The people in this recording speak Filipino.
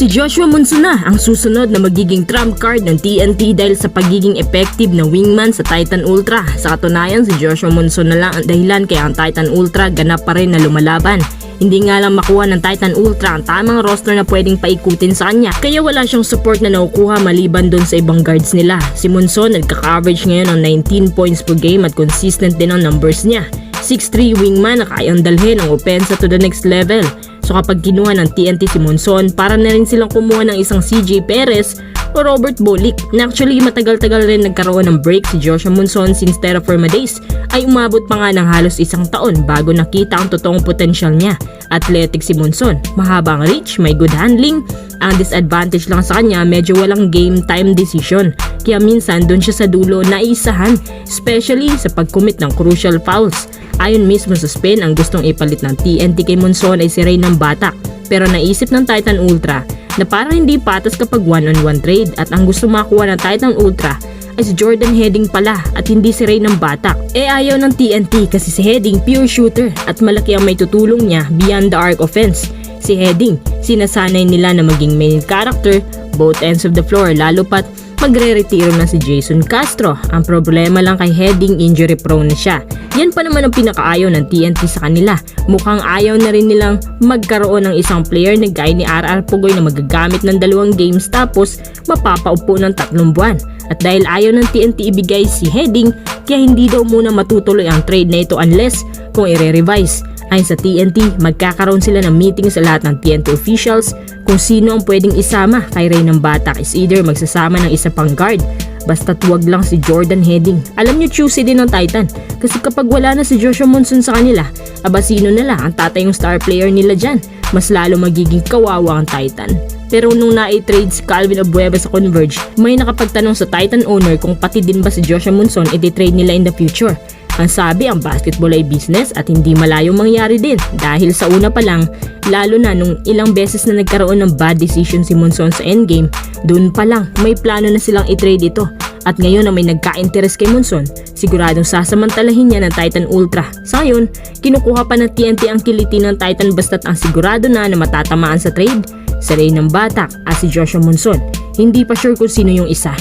Si Joshua Monson na ang susunod na magiging trump card ng TNT dahil sa pagiging effective na wingman sa Titan Ultra. Sa katunayan, si Joshua Monson na lang ang dahilan kaya ang Titan Ultra ganap pa rin na lumalaban. Hindi nga lang makuha ng Titan Ultra ang tamang roster na pwedeng paikutin sa kanya, kaya wala siyang support na nakukuha maliban doon sa ibang guards nila. Si Monson nagka-average ngayon ng 19 points per game at consistent din ang numbers niya. 6'3 wingman na kayang dalhin ang opensa to the next level. So kapag kinuha ng TNT si Monson, para na rin silang kumuha ng isang CJ Perez o Robert Bolick na actually matagal-tagal rin nagkaroon ng break si Joshua Monson since Terra Firma days ay umabot pa nga ng halos isang taon bago nakita ang totoong potensyal niya. Athletic si Monson, mahaba ang reach, may good handling. Ang disadvantage lang sa kanya, medyo walang game time decision. Kaya minsan doon siya sa dulo naisahan, especially sa pag-commit ng crucial fouls. Ayon mismo sa spin, ang gustong ipalit ng TNT kay Monson ay si Ray ng Batak. Pero naisip ng Titan Ultra na parang hindi patas kapag one-on-one trade at ang gusto makuha ng Titan Ultra ay si Jordan Heading pala at hindi si Ray ng Batak. Ayaw ng TNT kasi si Heading pure shooter at malaki ang may tutulong niya beyond the arc offense. Si Heading, sinasanay nila na maging main character both ends of the floor lalo pat magre-retiro na si Jason Castro. Ang problema lang kay Heading, injury prone na siya. Yan pa naman ang pinakaayaw ng TNT sa kanila. Mukhang ayaw na rin nilang magkaroon ng isang player na gaya ni RR Pugoy na magagamit ng 2 games tapos mapapaupo ng 3 buwan. At dahil ayaw ng TNT ibigay si Heading, kaya hindi daw muna matutuloy ang trade na ito unless kung i-revise. Ayon sa TNT, magkakaroon sila ng meeting sa lahat ng TNT officials kung sino ang pwedeng isama kay Ray ng Batak. Is either magsasama ng isa pang guard, basta't wag lang si Jordan Heading. Alam nyo, choosy din ng Titan kasi kapag wala na si Joshua Monson sa kanila, sino na lang ang tatayong star player nila dyan. Mas lalo magiging kawawa ang Titan. Pero nung na-trade si Calvin Abueva sa Converge, may nakapagtanong sa Titan owner kung pati din ba si Joshua Monson i-trade nila in the future. Ang sabi, ang basketball ay business at hindi malayong mangyari din dahil sa una pa lang, lalo na nung ilang beses na nagkaroon ng bad decision si Monson sa endgame, doon pa lang may plano na silang i-trade ito. At ngayon na may nagka-interest kay Monson, siguradong sasamantalahin niya ng Titan Ultra. Sa ngayon, kinukuha pa ng TNT ang kiliti ng Titan basta't ang sigurado na matatamaan sa trade, si Ray ng Batak at si Joshua Monson. Hindi pa sure kung sino yung isa.